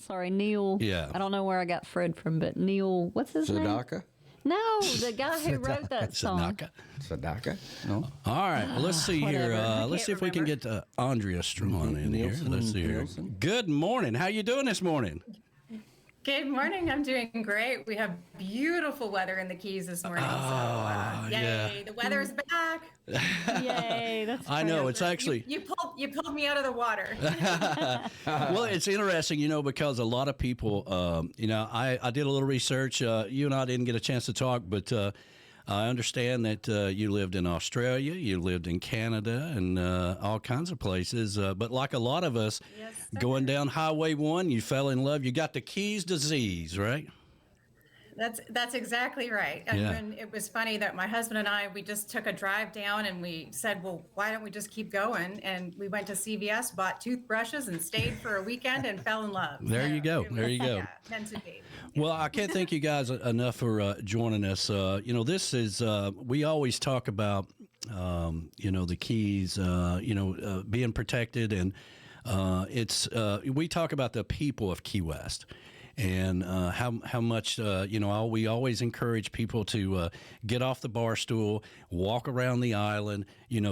Sorry, Neil. Yeah. I don't know where I got Fred from, but Neil, what's his name? Sadaka? No, the guy who wrote that song. Sadaka? No. All right. Well, let's see here. Whatever. Let's see if we can get Andrea Strawn in here. Let's see here. Good morning. How you doing this morning? Good morning. I'm doing great. We have beautiful weather in the Keys this morning. Yay! yeah. The weather's back. Yay! That's I know it's actually. You pulled me out of the water. Well, it's interesting, because a lot of people, I did a little research. You and I didn't get a chance to talk, but I understand that you lived in Australia, you lived in Canada, and all kinds of places. But like a lot of us, Yes, going down Highway 1, you fell in love. You got the Keys disease, right? That's exactly right. And it was funny that my husband and I, we just took a drive down and we said, well, why don't we just keep going? And we went to CVS, bought toothbrushes, and stayed for a weekend and fell in love. There you go. There you go. Yeah, meant to be. Well, I can't thank you guys enough for joining us. This is, we always talk about, the Keys, being protected. And we talk about the people of Key West. And how much, we always encourage people to get off the bar stool, walk around the island,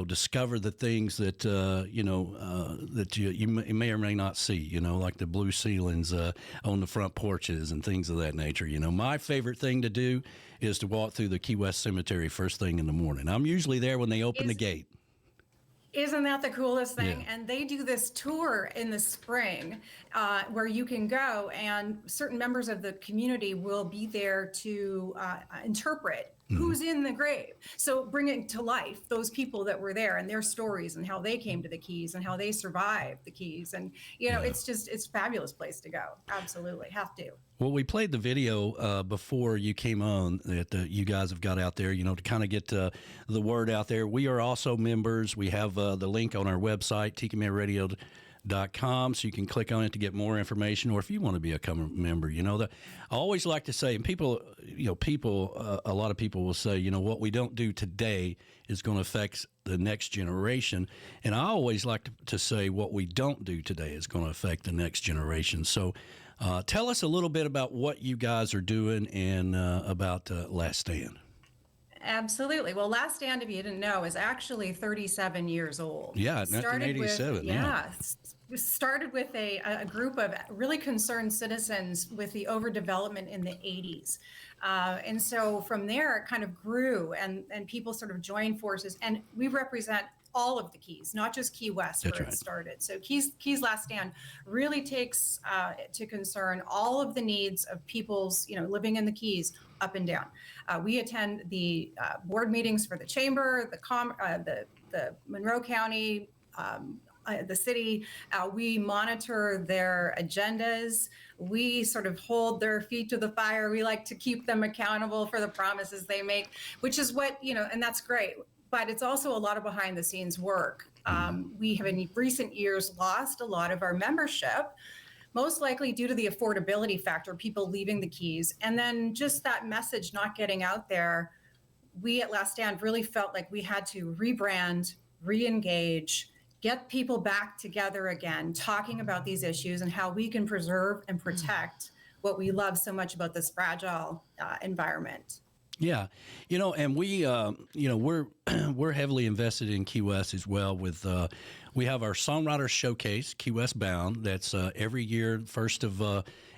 discover the things that, that you may or may not see, like the blue ceilings on the front porches and things of that nature. My favorite thing to do is to walk through the Key West Cemetery first thing in the morning. I'm usually there when they open the gate. Isn't that the coolest thing? Yeah. And they do this tour in the spring where you can go, and certain members of the community will be there to interpret who's in the grave. So bringing to life those people that were there and their stories and how they came to the Keys and how they survived the Keys. And, it's a fabulous place to go. Absolutely. Have to. Well, we played the video before you came on that you guys have got out there, to kind of get the word out there. We are also members. We have the link on our website, TikiManRadio.com, so you can click on it to get more information, or if you want to become a member. I always like to say, and people, a lot of people will say, what we don't do today is going to affect the next generation. And I always like to say what we don't do today is going to affect the next generation. So tell us a little bit about what you guys are doing and about Last Stand. Absolutely. Well, Last Stand, if you didn't know, is actually 37 years old. Yeah, 1987. Started with a group of really concerned citizens with the overdevelopment in the 80s. And so from there, it kind of grew and people sort of joined forces. And we represent all of the Keys, not just Key West, where it started. So Keys Last Stand really takes to concern all of the needs of people's, living in the Keys up and down. We attend the board meetings for the chamber, the Monroe County, the city. We monitor their agendas. We sort of hold their feet to the fire. We like to keep them accountable for the promises they make, which is what, and that's great. But it's also a lot of behind the scenes work. We have in recent years lost a lot of our membership, most likely due to the affordability factor, people leaving the Keys. And then just that message not getting out there. We at Last Stand really felt like we had to rebrand, re-engage, get people back together again, talking about these issues and how we can preserve and protect what we love so much about this fragile environment. Yeah, and we, we're heavily invested in Key West as well. With we have our Songwriters Showcase, Key West Bound. That's every year,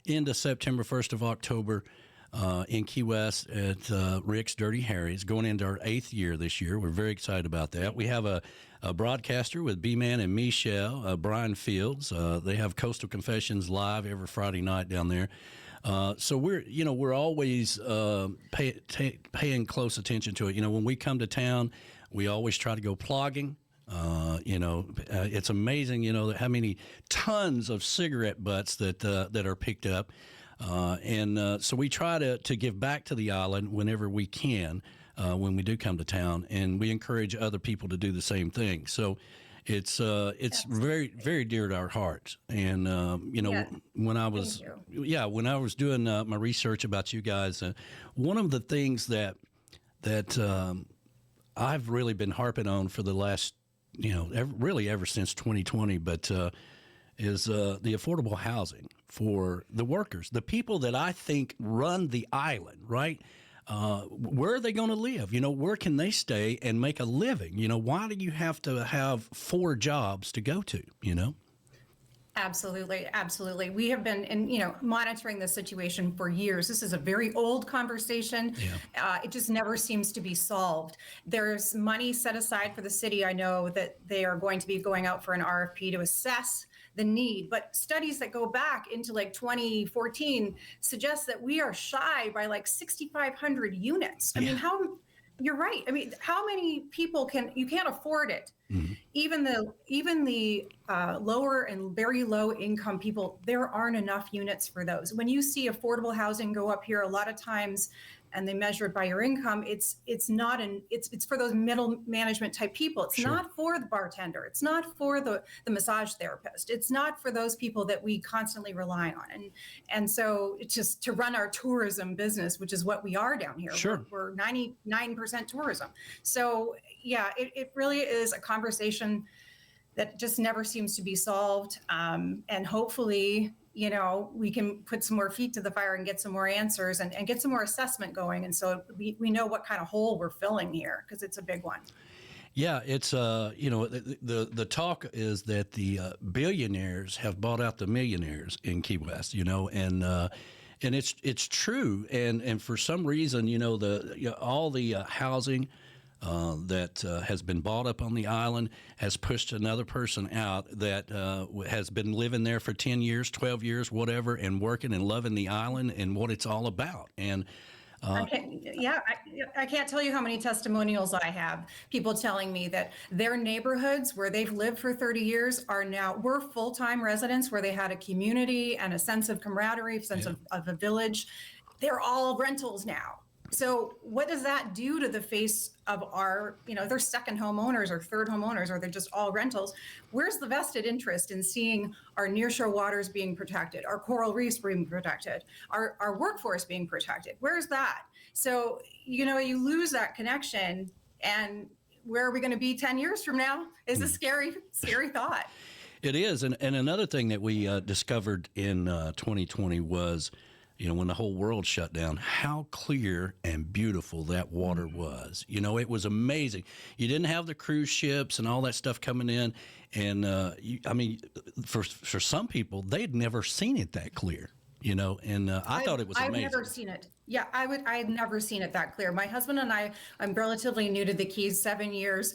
end of September, 1st of October, in Key West at Rick's Dirty Harry's, going into our 8th year this year. We're very excited about that. We have a broadcaster with B-Man and Michelle, Brian Fields. They have Coastal Confessions live every Friday night down there. So we're always paying close attention to it. When we come to town, we always try to go plogging. It's amazing, how many tons of cigarette butts that are picked up. So we try to give back to the island whenever we can when we do come to town, and we encourage other people to do the same thing. So it's very, very dear to our hearts. And when I was doing my research about you guys, one of the things that I've really been harping on for the last ever since 2020, but is the affordable housing for the workers, the people that I think run the island, right? Where are they going to live? Where can they stay and make a living? Why do you have to have 4 jobs to go to, Absolutely, absolutely. We have been, monitoring this situation for years. This is a very old conversation. Yeah. It just never seems to be solved. There's money set aside for the city. I know that they are going to be going out for an RFP to assess the need, but studies that go back into like 2014 suggest that we are shy by like 6,500 units. I mean, you're right. I mean, how many people you can't afford it. Mm-hmm. Even the lower and very low income people, there aren't enough units for those. When you see affordable housing go up here, a lot of times, and they measure it by your income, it's for those middle management type people. It's not for the bartender. It's not for the massage therapist. It's not for those people that we constantly rely on. And so it's just to run our tourism business, which is what we are down here. Sure. We're 99% tourism. So yeah, it really is a conversation that just never seems to be solved. And hopefully, we can put some more feet to the fire and get some more answers and get some more assessment going. And so we know what kind of hole we're filling here, because it's a big one. Yeah, it's the talk is that the billionaires have bought out the millionaires in Key West, and it's true. And for some reason, all the housing that has been bought up on the island has pushed another person out that has been living there for 10 years, 12 years, whatever, and working and loving the island and what it's all about. And I can't tell you how many testimonials I have, people telling me that their neighborhoods where they've lived for 30 years we're full-time residents, where they had a community and a sense of camaraderie, sense of a village. They're all rentals now. So what does that do to the face of our, they're second homeowners or third homeowners, or they're just all rentals? Where's the vested interest in seeing our nearshore waters being protected, our coral reefs being protected, our workforce being protected? Where's that? So, you lose that connection, and where are we going to be 10 years from now is a scary, scary thought. It is. And another thing that we discovered in 2020 was, when the whole world shut down, how clear and beautiful that water was. It was amazing. You didn't have the cruise ships and all that stuff coming in. And, for some people, they'd never seen it that clear, and I thought it was amazing. I've never seen it. Yeah, I had never seen it that clear. My husband and I'm relatively new to the Keys, 7 years.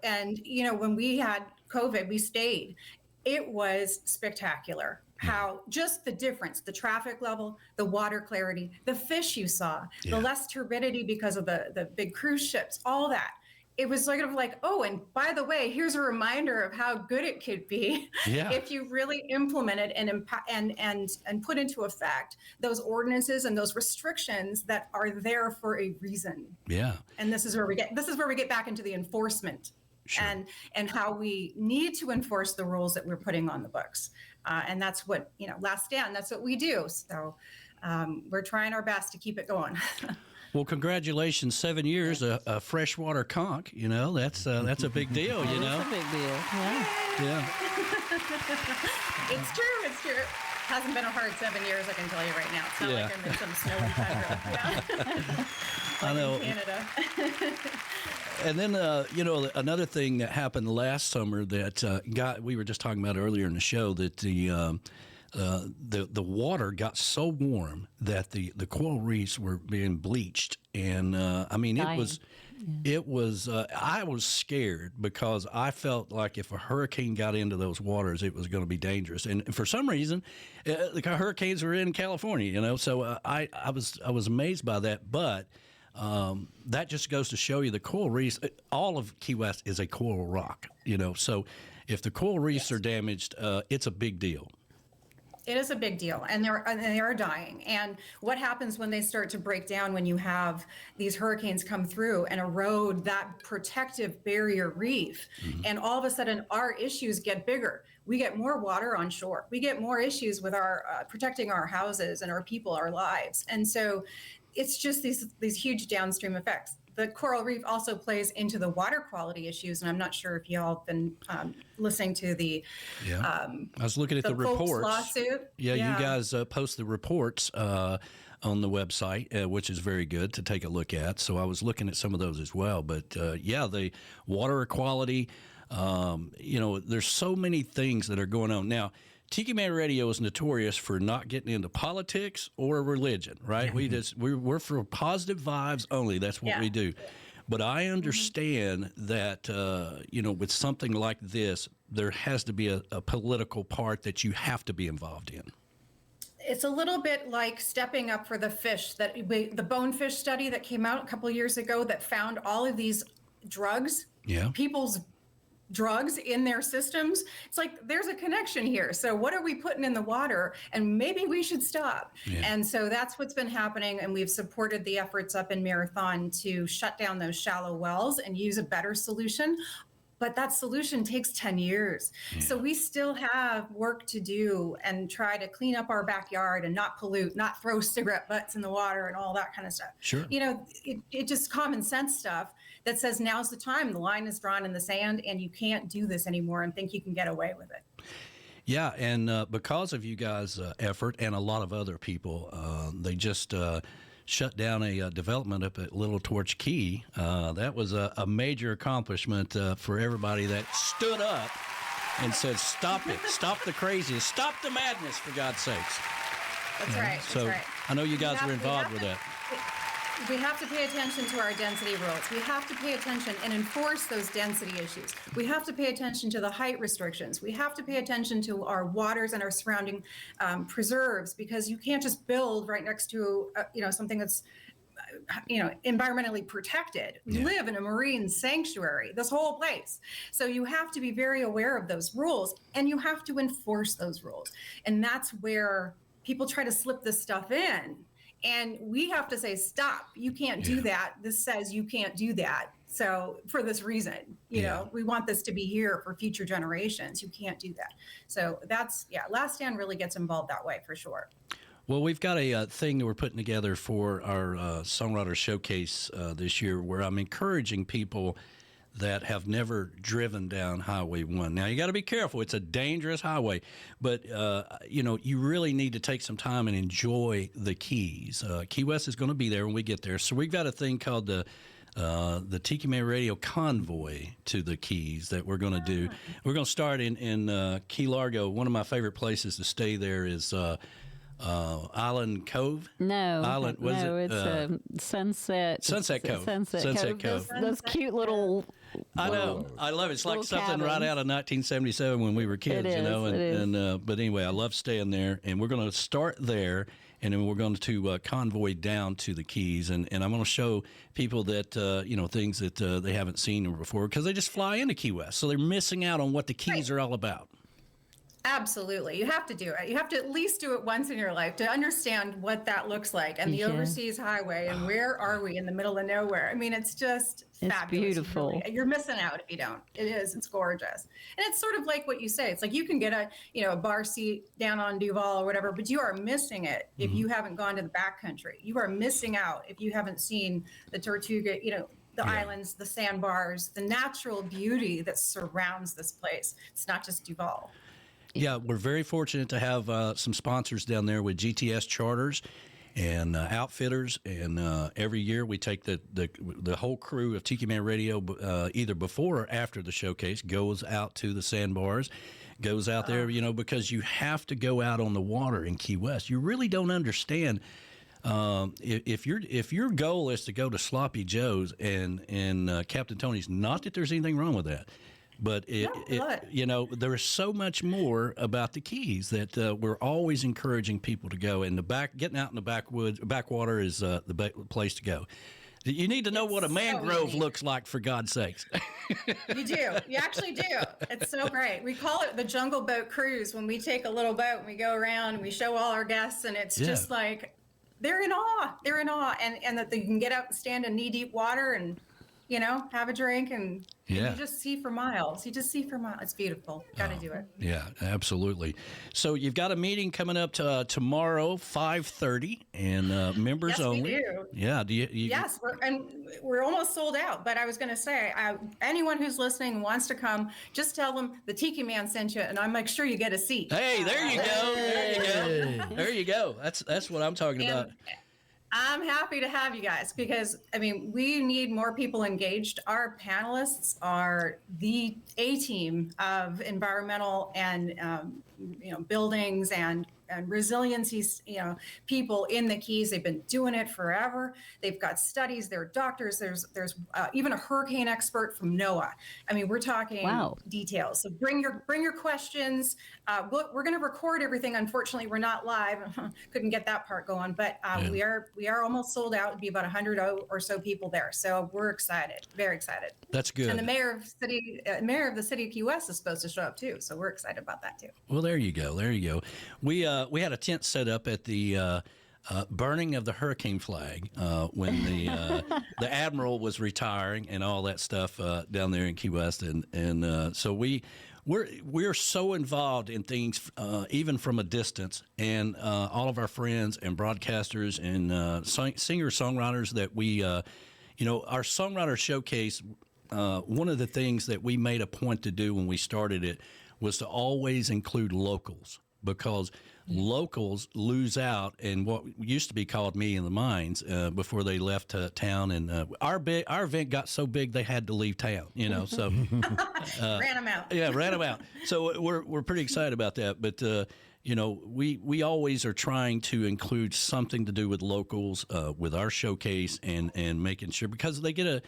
And, when we had COVID, we stayed. It was spectacular. How just the difference, the traffic level, the water clarity, the fish you saw, the less turbidity because of the big cruise ships, all that. It was sort of like, oh, and by the way, here's a reminder of how good it could be if you really implemented and put into effect those ordinances and those restrictions that are there for a reason. Yeah. And this is where we get back into the enforcement. Sure. And how we need to enforce the rules that we're putting on the books. And that's what, Last Stand, that's what we do. So we're trying our best to keep it going. Well, congratulations, 7 years, a freshwater conch, that's a big deal, It's a big deal, yeah. It's true. Hasn't been a hard 7 years, I can tell you right now. It's not like I'm in some snowy tundra. I know. In Canada. And then, another thing that happened last summer that we were just talking about earlier in the show, that the water got so warm that the coral reefs were being bleached. And, it was I was scared because I felt like if a hurricane got into those waters, it was going to be dangerous. And for some reason, the hurricanes were in California, so I was amazed by that. But that just goes to show you the coral reefs. All of Key West is a coral rock, so if the coral reefs are damaged, it's a big deal. It is a big deal, and they are dying. And what happens when they start to break down, when you have these hurricanes come through and erode that protective barrier reef, and all of a sudden our issues get bigger. We get more water on shore. We get more issues with our protecting our houses and our people, our lives. And so it's just these huge downstream effects. the coral reef also plays into the water quality issues. And I'm not sure if y'all have been listening to the I was looking at the Folks reports. lawsuit. Yeah, you guys post the reports on the website, which is very good to take a look at. So I was looking at some of those as well. But the water equality, there's so many things that are going on. Now, Tiki Man Radio is notorious for not getting into politics or religion, right? We're for positive vibes only. That's what we do. But I understand that, with something like this, there has to be a political part that you have to be involved in. It's a little bit like stepping up for the fish the bonefish study that came out a couple of years ago that found all of these drugs, people's drugs in their systems. It's like there's a connection here. So what are we putting in the water? And maybe we should stop. And so that's what's been happening. And we've supported the efforts up in Marathon to shut down those shallow wells and use a better solution. But that solution takes 10 years. So we still have work to do and try to clean up our backyard and not pollute, not throw cigarette butts in the water and all that kind of stuff. Sure. It just common sense stuff that says now's the time. The line is drawn in the sand and you can't do this anymore and think you can get away with it. Yeah, and because of you guys' effort and a lot of other people, they just shut down a development up at Little Torch Key. That was a major accomplishment for everybody that stood up and said, stop it, stop the craziness, stop the madness, for God's sakes. That's right. So that's right. I know you guys were involved with that. We have to pay attention to our density rules. We have to pay attention and enforce those density issues. We have to pay attention to the height restrictions. We have to pay attention to our waters and our surrounding preserves, because you can't just build right next to something that's environmentally protected. We live in a marine sanctuary, this whole place. So you have to be very aware of those rules and you have to enforce those rules. And that's where people try to slip this stuff in. And we have to say, stop, you can't do that. This says you can't do that. So for this reason, you know, we want this to be here for future generations. You can't do that. So that's, Last Stand really gets involved that way for sure. Well, we've got a thing that we're putting together for our Songwriter Showcase this year where I'm encouraging people that have never driven down Highway 1. Now, you got to be careful. It's a dangerous highway, but, you really need to take some time and enjoy the Keys. Key West is going to be there when we get there. So we've got a thing called the Tiki Man Radio Convoy to the Keys that we're going to do. We're going to start in Key Largo. One of my favorite places to stay there is Island Cove? No. It's Sunset. Sunset Cove. Sunset Cove. Those cute little... I know. I love it. It's like something cabins. right out of 1977 when we were kids, It is. But anyway, I love staying there, and we're going to start there, and then we're going to convoy down to the Keys, and I'm going to show people that, things that they haven't seen before, because they just fly into Key West, so they're missing out on what the Keys are all about. Absolutely. You have to do it. You have to at least do it once in your life to understand what that looks like and the overseas highway and where are we in the middle of nowhere. I mean, it's just fabulous. Beautiful. You're missing out if you don't. It is. It's gorgeous. And it's sort of like what you say. It's like you can get a bar seat down on Duval or whatever, but you are missing it if you haven't gone to the backcountry. You are missing out if you haven't seen the Tortuga, the islands, the sandbars, the natural beauty that surrounds this place. It's not just Duval. Yeah, we're very fortunate to have some sponsors down there with GTS Charters and Outfitters, and every year we take the whole crew of Tiki Man Radio, either before or after the showcase, goes out to the sandbars, goes out there, because you have to go out on the water in Key West. You really don't understand. If your goal is to go to Sloppy Joe's and Captain Tony's, not that there's anything wrong with that. But there is so much more about the Keys that we're always encouraging people to go. And getting out in the backwater is the place to go. You need to know what a mangrove looks like, for God's sakes. You do. You actually do. It's so great. We call it the Jungle Boat Cruise when we take a little boat and we go around and we show all our guests, and it's just like they're in awe. They're in awe, and that they can get out and stand in knee-deep water and have a drink, and Yeah. you just see for miles. It's beautiful. Got to do it. Yeah, absolutely. So you've got a meeting coming up tomorrow, 5:30, and members Yes, we only. do. Yeah. Do you Yes, we're almost sold out. But I was going to say, anyone who's listening wants to come, just tell them the Tiki Man sent you, and I'll make sure you get a seat. Hey, there you go. There you go. There you go. That's what I'm talking about. I'm happy to have you guys because, we need more people engaged. Our panelists are the A-team of environmental and, buildings and resiliency, people in the Keys. They've been doing it forever. They've got studies. They're doctors. There's even a hurricane expert from NOAA. We're talking details. So bring your questions. We're going to record everything. Unfortunately, we're not live. Couldn't get that part going, but we are almost sold out. It'd be about 100 or so people there. So we're excited, very excited. That's good. And the mayor of the city of Key West is supposed to show up too. So we're excited about that too. Well, there you go. There you go. We had a tent set up at the burning of the hurricane flag when the admiral was retiring and all that stuff down there in Key West, and so we're so involved in things even from a distance, and all of our friends and broadcasters and singer-songwriters that we our songwriter showcase. One of the things that we made a point to do when we started it was to always include locals, because locals lose out in what used to be called Meeting of the Minds before they left town. And our event got so big they had to leave town, so ran them out. Yeah, ran them out. So we're pretty excited about that. But we always are trying to include something to do with locals with our showcase and making sure, because they're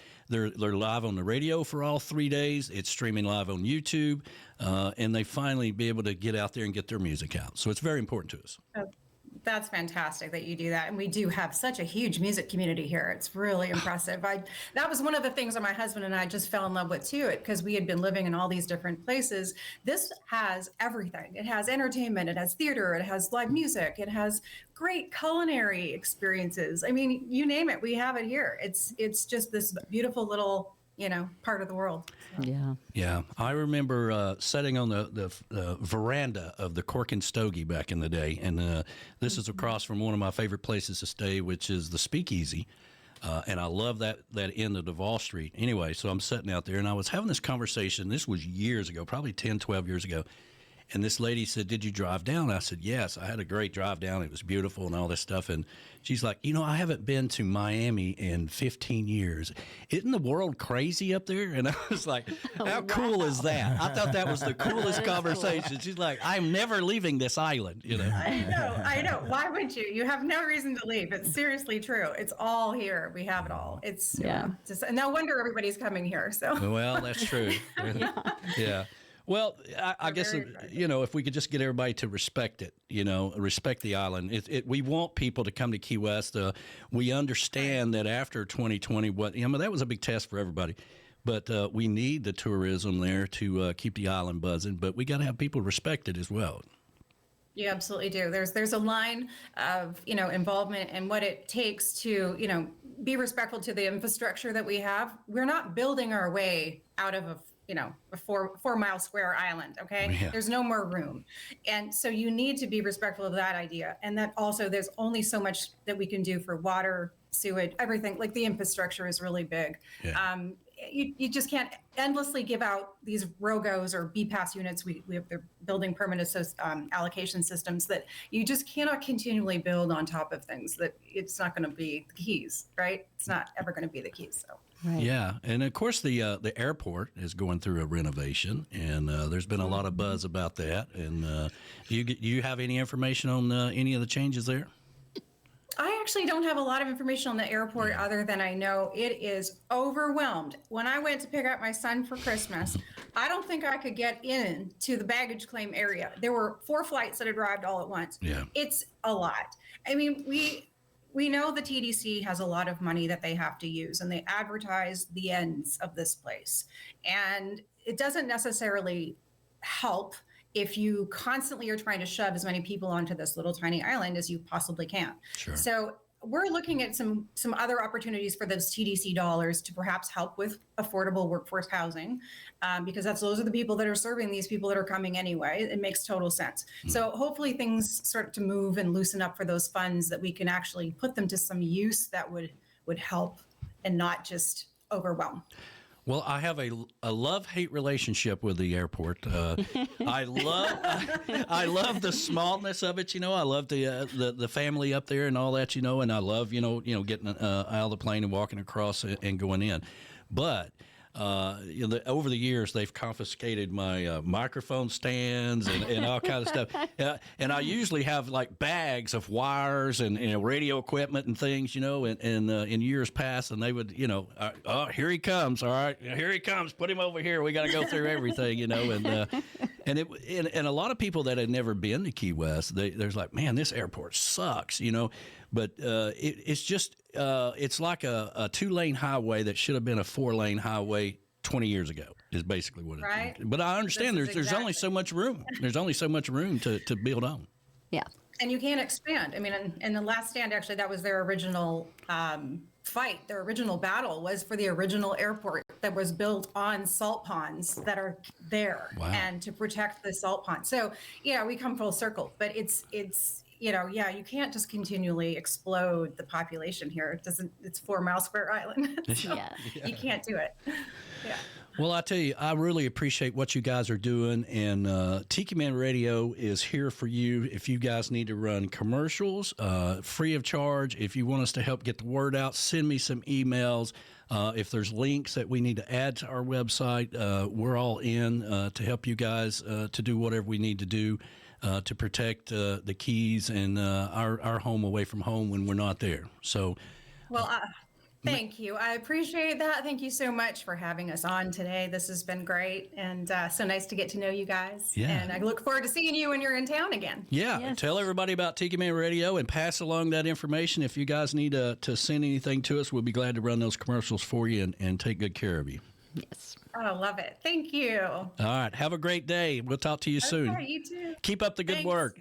live on the radio for all 3 days. It's streaming live on YouTube, and they finally be able to get out there and get their music out. So it's very important to us. That's fantastic that you do that. And we do have such a huge music community here. It's really impressive. That was one of the things that my husband and I just fell in love with too, because we had been living in all these different places. This has everything. It has entertainment, it has theater, it has live music, it has great culinary experiences. You name it, we have it here. It's just this beautiful little part of the world. So. Yeah. I remember sitting on the veranda of the Cork and Stogie back in the day, and this is across from one of my favorite places to stay, which is the Speakeasy. And I love that end of Duval Street. Anyway, so I'm sitting out there, and I was having this conversation. This was years ago, probably 10, 12 years ago. And this lady said, "Did you drive down?" I said, "Yes, I had a great drive down. It was beautiful and all this stuff." And she's like, "I haven't been to Miami in 15 years. Isn't the world crazy up there?" And I was like, "How cool is that?" I thought that was the coolest conversation. She's like, "I'm never leaving this island." I know. Why would you? You have no reason to leave. It's seriously true. It's all here. We have it all. It's just, and no wonder everybody's coming here. So well, that's true. Yeah. Well, I guess, if we could just get everybody to respect it, respect the island. We want people to come to Key West. We understand that after 2020, that was a big test for everybody. But we need the tourism there to keep the island buzzing. But we got to have people respect it as well. You absolutely do. There's a line of, involvement and what it takes to, be respectful to the infrastructure that we have. We're not building our way out of a 4-mile square island. Okay. Yeah. There's no more room. And so you need to be respectful of that idea. And that also there's only so much that we can do for water, sewage, everything. Like the infrastructure is really big. Yeah. You just can't endlessly give out these ROGOs or BPAS units. We have the building permit allocation systems that you just cannot continually build on top of things that it's not going to be the Keys, right? It's not ever going to be the Keys. So. Right. Yeah, and of course the airport is going through a renovation, and there's been a lot of buzz about that. And do you have any information on any of the changes there? I actually don't have a lot of information on the airport other than I know it is overwhelmed. When I went to pick up my son for Christmas, I don't think I could get in to the baggage claim area. There were 4 flights that had arrived all at once. Yeah. It's a lot. We know the TDC has a lot of money that they have to use, and they advertise the ends of this place. And it doesn't necessarily help if you constantly are trying to shove as many people onto this little tiny island as you possibly can. Sure. So we're looking at some other opportunities for those TDC dollars to perhaps help with affordable workforce housing, because those are the people that are serving these people that are coming anyway. It makes total sense. So hopefully things start to move and loosen up for those funds, that we can actually put them to some use that would help and not just overwhelm. Well, I have a love-hate relationship with the airport. I love the smallness of it. I love the family up there and all that. And I love getting out of the plane and walking across and going in. But over the years, they've confiscated my microphone stands and all kinds of stuff. And I usually have like bags of wires and radio equipment and things, and in years past, and they would, oh, here he comes. All right, here he comes. Put him over here. We got to go through everything, and a lot of people that had never been to Key West, there's like, man, this airport sucks, But it's just it's like a 2-lane highway that should have been a 4-lane highway 20 years ago is basically what it is. But I understand there's only so much room. There's only so much room to build on. Yeah. And you can't expand. I mean, in The Last Stand, actually, that was their original fight. Their original battle was for the original airport that was built on salt ponds that are there, and to protect the salt ponds. So, yeah, we come full circle. But it's you can't just continually explode the population here. It's 4 mile square island. So you can't do it. Yeah. Well, I tell you, I really appreciate what you guys are doing, and Tiki Man Radio is here for you. If you guys need to run commercials, free of charge, if you want us to help get the word out, send me some emails. If there's links that we need to add to our website, we're all in to help you guys to do whatever we need to do to protect the Keys and our home away from home when we're not there. So, well, thank you. I appreciate that. Thank you so much for having us on today. This has been great, and so nice to get to know you guys. Yeah. And I look forward to seeing you when you're in town again. Yeah. Yes. Tell everybody about Tiki Man Radio and pass along that information. If you guys need to send anything to us, we'll be glad to run those commercials for you and take good care of you. Yes. Oh, love it. Thank you. All right. Have a great day. We'll talk to you soon. Okay, you too. Keep up the good Thanks. work.